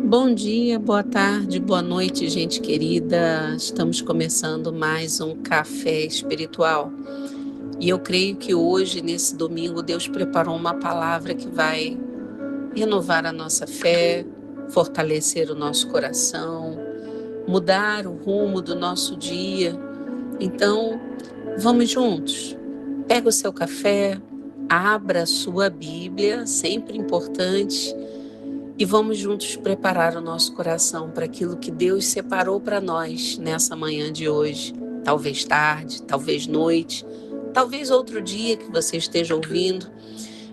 Bom dia, boa tarde, boa noite, gente querida. Estamos começando mais um café espiritual. E eu creio que hoje, nesse domingo, Deus preparou uma palavra que vai renovar a nossa fé, fortalecer o nosso coração, mudar o rumo do nosso dia. Então, vamos juntos. Pega o seu café, abra a sua Bíblia, sempre importante. E vamos juntos preparar o nosso coração para aquilo que Deus separou para nós nessa manhã de hoje. Talvez tarde, talvez noite, talvez outro dia que você esteja ouvindo.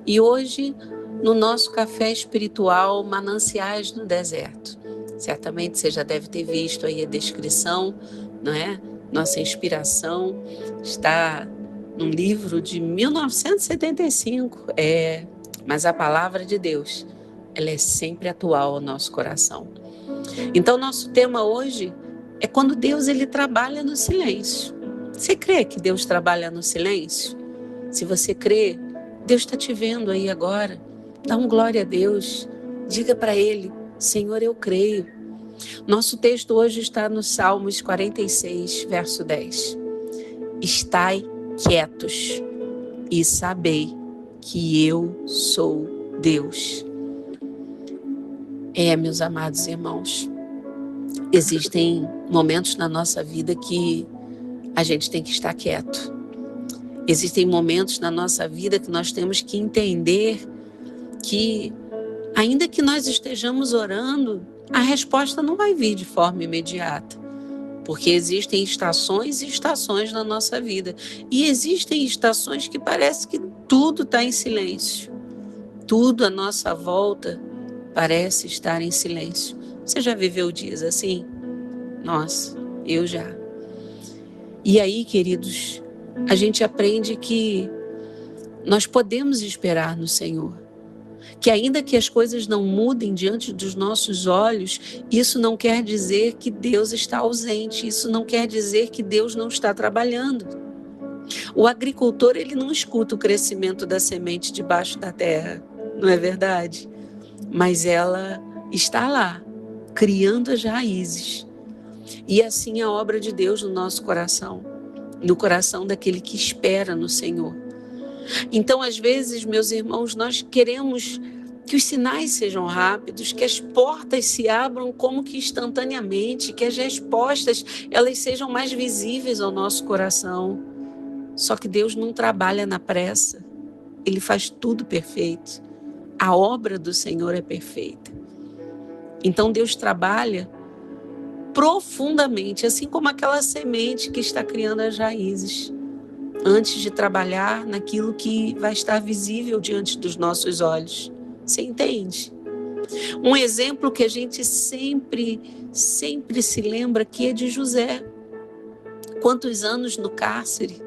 E hoje, no nosso café espiritual, Mananciais no Deserto. Certamente você já deve ter visto aí a descrição, não é? Nossa inspiração está num livro de 1975, mas a palavra de Deus, ela é sempre atual ao nosso coração. Então, nosso tema hoje é quando Deus ele trabalha no silêncio. Você crê que Deus trabalha no silêncio? Se você crê, Deus está te vendo aí agora. Dá um glória a Deus. Diga para Ele, Senhor, eu creio. Nosso texto hoje está no Salmos 46, verso 10. Estai quietos e sabei que eu sou Deus. Meus amados irmãos, existem momentos na nossa vida que a gente tem que estar quieto. Existem momentos na nossa vida que nós temos que entender que, ainda que nós estejamos orando, a resposta não vai vir de forma imediata. Porque existem estações e estações na nossa vida. E existem estações que parece que tudo está em silêncio. Tudo à nossa volta parece estar em silêncio. Você já viveu dias assim? Nossa, eu já. E aí, queridos, a gente aprende que nós podemos esperar no Senhor. Que ainda que as coisas não mudem diante dos nossos olhos, isso não quer dizer que Deus está ausente, isso não quer dizer que Deus não está trabalhando. O agricultor, ele não escuta o crescimento da semente debaixo da terra, não é verdade? Mas ela está lá, criando as raízes. E assim a obra de Deus no nosso coração, no coração daquele que espera no Senhor. Então, às vezes, meus irmãos, nós queremos que os sinais sejam rápidos, que as portas se abram como que instantaneamente, que as respostas elas sejam mais visíveis ao nosso coração. Só que Deus não trabalha na pressa, Ele faz tudo perfeito. A obra do Senhor é perfeita. Então Deus trabalha profundamente, assim como aquela semente que está criando as raízes, antes de trabalhar naquilo que vai estar visível diante dos nossos olhos. Você entende? Um exemplo que a gente sempre se lembra que é de José. Quantos anos no cárcere?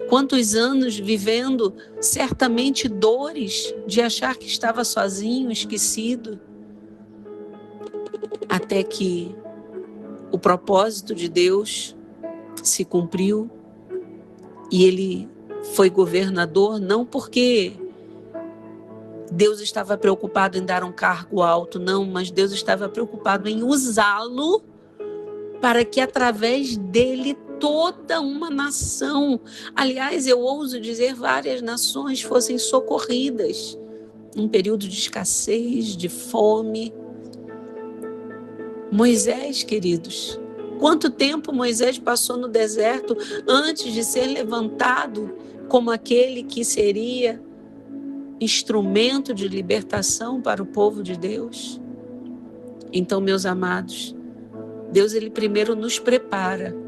Quantos anos vivendo certamente dores de achar que estava sozinho, esquecido, até que o propósito de Deus se cumpriu e ele foi governador, não porque Deus estava preocupado em dar um cargo alto, não, mas Deus estava preocupado em usá-lo para que através dele toda uma nação, aliás, eu ouso dizer várias nações, fossem socorridas num período de escassez, de fome. Moisés, queridos, quanto tempo Moisés passou no deserto antes de ser levantado como aquele que seria instrumento de libertação para o povo de Deus? Então, meus amados, Deus ele primeiro nos prepara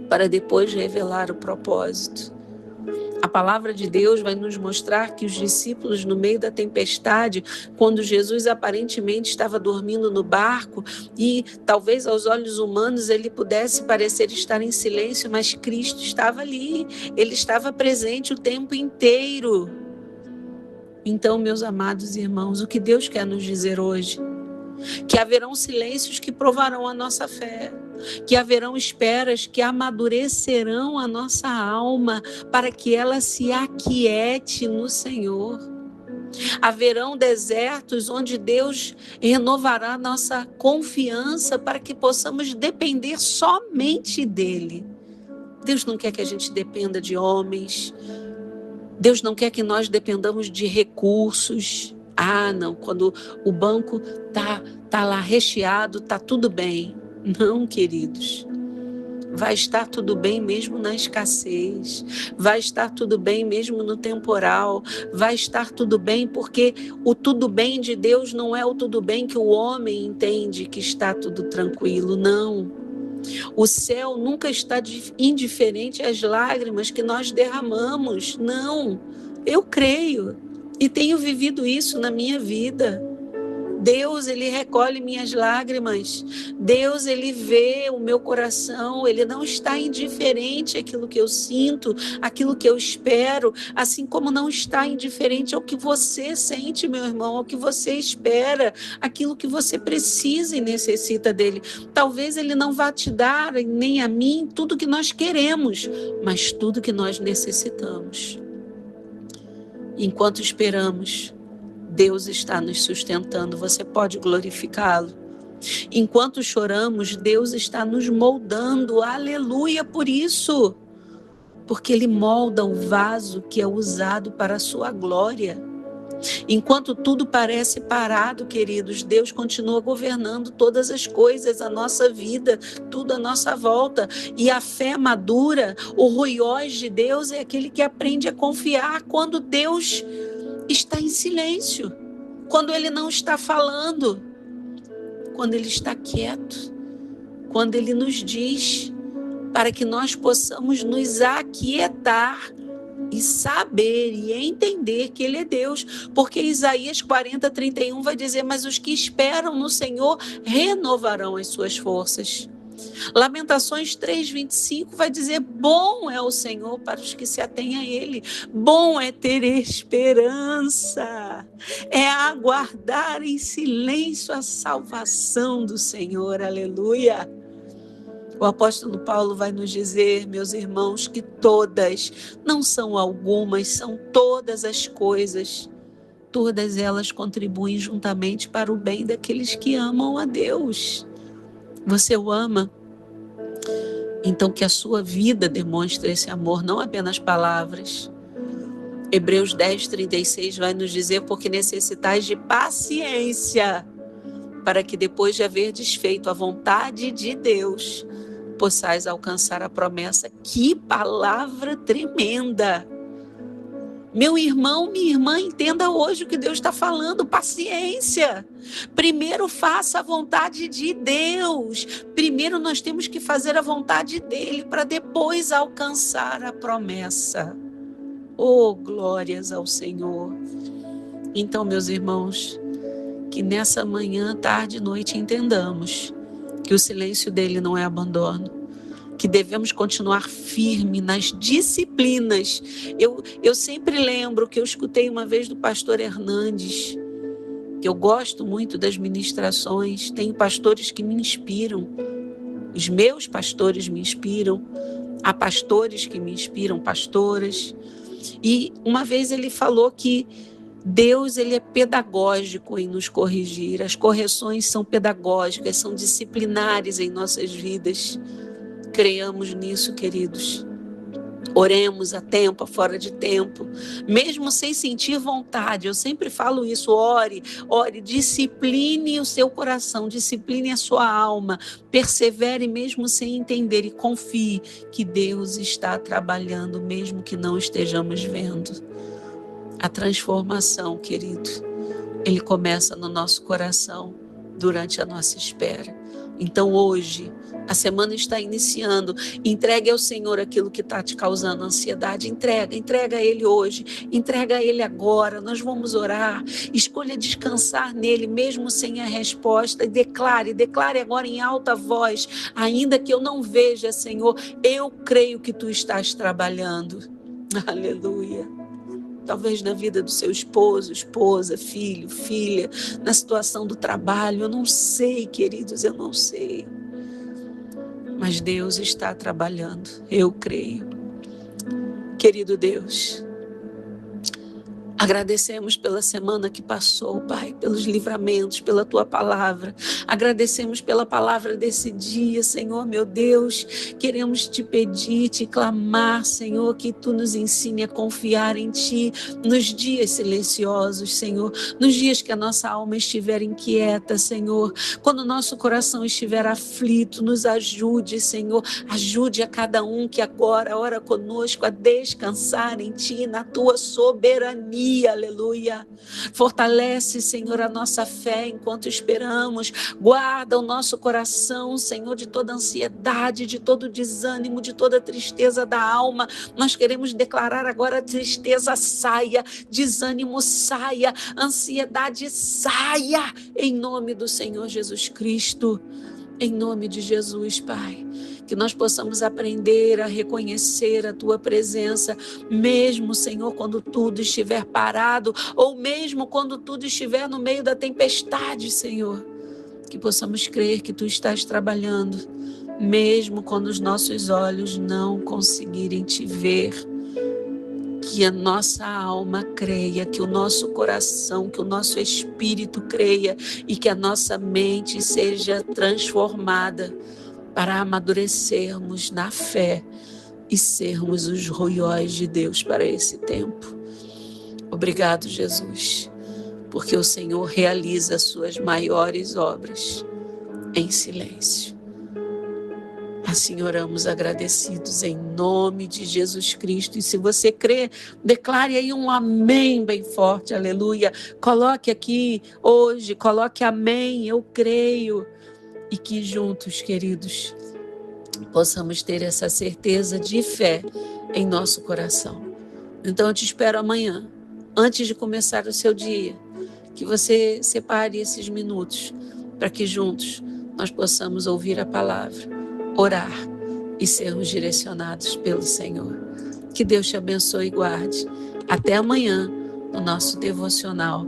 para depois revelar o propósito. A palavra de Deus vai nos mostrar que os discípulos, no meio da tempestade, quando Jesus aparentemente estava dormindo no barco e talvez aos olhos humanos ele pudesse parecer estar em silêncio, mas Cristo estava ali, ele estava presente o tempo inteiro. Então, meus amados irmãos, o que Deus quer nos dizer hoje? Que haverão silêncios que provarão a nossa fé, que haverão esperas que amadurecerão a nossa alma para que ela se aquiete no Senhor. Haverão desertos onde Deus renovará nossa confiança para que possamos depender somente dele. Deus não quer que a gente dependa de homens. Deus não quer que nós dependamos de recursos. Ah, não, quando o banco tá lá recheado, tá tudo bem. Não, queridos. Vai estar tudo bem mesmo na escassez, vai estar tudo bem mesmo no temporal, vai estar tudo bem porque o tudo bem de Deus não é o tudo bem que o homem entende que está tudo tranquilo, não. O céu nunca está indiferente às lágrimas que nós derramamos, não. Eu creio e tenho vivido isso na minha vida. Deus, ele recolhe minhas lágrimas. Deus, ele vê o meu coração. Ele não está indiferente àquilo que eu sinto, àquilo que eu espero, assim como não está indiferente ao que você sente, meu irmão, ao que você espera, aquilo que você precisa e necessita dele. Talvez ele não vá te dar, nem a mim, tudo que nós queremos, mas tudo que nós necessitamos. Enquanto esperamos, Deus está nos sustentando, você pode glorificá-lo. Enquanto choramos, Deus está nos moldando, aleluia por isso, porque ele molda o vaso que é usado para a sua glória. Enquanto tudo parece parado, queridos, Deus continua governando todas as coisas, a nossa vida, tudo à nossa volta. E a fé madura, o ruiós de Deus é aquele que aprende a confiar quando Deus está em silêncio, quando ele não está falando, quando ele está quieto, quando ele nos diz para que nós possamos nos aquietar e saber e entender que ele é Deus, porque Isaías 40:31 vai dizer: mas os que esperam no Senhor renovarão as suas forças. Lamentações 3:25 vai dizer: bom é o Senhor para os que se atêm a ele, bom é ter esperança, é aguardar em silêncio a salvação do Senhor, aleluia. O apóstolo Paulo vai nos dizer, meus irmãos, que todas, não são algumas, são todas as coisas, todas elas contribuem juntamente para o bem daqueles que amam a Deus. Você o ama? Então que a sua vida demonstre esse amor, não apenas palavras. Hebreus 10:36 vai nos dizer: porque necessitais de paciência, para que depois de haver desfeito a vontade de Deus, possais alcançar a promessa. Que palavra tremenda! Meu irmão, minha irmã, entenda hoje o que Deus está falando. Paciência. Primeiro faça a vontade de Deus. Primeiro nós temos que fazer a vontade dele para depois alcançar a promessa. Oh, glórias ao Senhor. Então, meus irmãos, que nessa manhã, tarde e noite entendamos que o silêncio dele não é abandono, que devemos continuar firme nas disciplinas. Eu sempre lembro que eu escutei uma vez do pastor Hernandes, que eu gosto muito das ministrações, tenho pastores que me inspiram, os meus pastores me inspiram, há pastores que me inspiram, pastoras, e uma vez ele falou que Deus, ele é pedagógico em nos corrigir, as correções são pedagógicas, são disciplinares em nossas vidas. Creiamos nisso, queridos. Oremos a tempo, a fora de tempo, mesmo sem sentir vontade. Eu sempre falo isso: ore, discipline o seu coração, discipline a sua alma, persevere mesmo sem entender e confie que Deus está trabalhando, mesmo que não estejamos vendo. A transformação, querido, ele começa no nosso coração durante a nossa espera. Então hoje, a semana está iniciando, entregue ao Senhor aquilo que está te causando ansiedade, entrega a Ele hoje, entrega a Ele agora, nós vamos orar, escolha descansar nele, mesmo sem a resposta, e declare agora em alta voz: ainda que eu não veja, Senhor, eu creio que Tu estás trabalhando, aleluia. Talvez na vida do seu esposo, esposa, filho, filha, na situação do trabalho, eu não sei, queridos, eu não sei. Mas Deus está trabalhando, eu creio. Querido Deus, Agradecemos pela semana que passou, Pai, pelos livramentos, pela Tua palavra. Agradecemos pela palavra desse dia, Senhor, meu Deus. Queremos Te pedir, Te clamar, Senhor, que Tu nos ensine a confiar em Ti nos dias silenciosos, Senhor. Nos dias que a nossa alma estiver inquieta, Senhor. Quando o nosso coração estiver aflito, nos ajude, Senhor. Ajude a cada um que agora ora conosco a descansar em Ti, na Tua soberania. Aleluia. Fortalece, Senhor, a nossa fé enquanto esperamos. Guarda o nosso coração, Senhor, de toda ansiedade, de todo desânimo, de toda tristeza da alma. Nós queremos declarar agora: tristeza saia, desânimo saia, ansiedade saia, em nome do Senhor Jesus Cristo. Em nome de Jesus, Pai, que nós possamos aprender a reconhecer a Tua presença, mesmo, Senhor, quando tudo estiver parado, ou mesmo quando tudo estiver no meio da tempestade, Senhor. Que possamos crer que Tu estás trabalhando, mesmo quando os nossos olhos não conseguirem Te ver. Que a nossa alma creia, que o nosso coração, que o nosso espírito creia e que a nossa mente seja transformada para amadurecermos na fé e sermos os roióis de Deus para esse tempo. Obrigado, Jesus, porque o Senhor realiza as suas maiores obras em silêncio. Assim oramos agradecidos em nome de Jesus Cristo. E se você crê, declare aí um amém bem forte, aleluia. Coloque aqui hoje, coloque amém, eu creio. E que juntos, queridos, possamos ter essa certeza de fé em nosso coração. Então eu te espero amanhã, antes de começar o seu dia, que você separe esses minutos para que juntos nós possamos ouvir a palavra, orar e sermos direcionados pelo Senhor. Que Deus te abençoe e guarde. Até amanhã no nosso devocional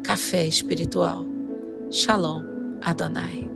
Café Espiritual. Shalom Adonai.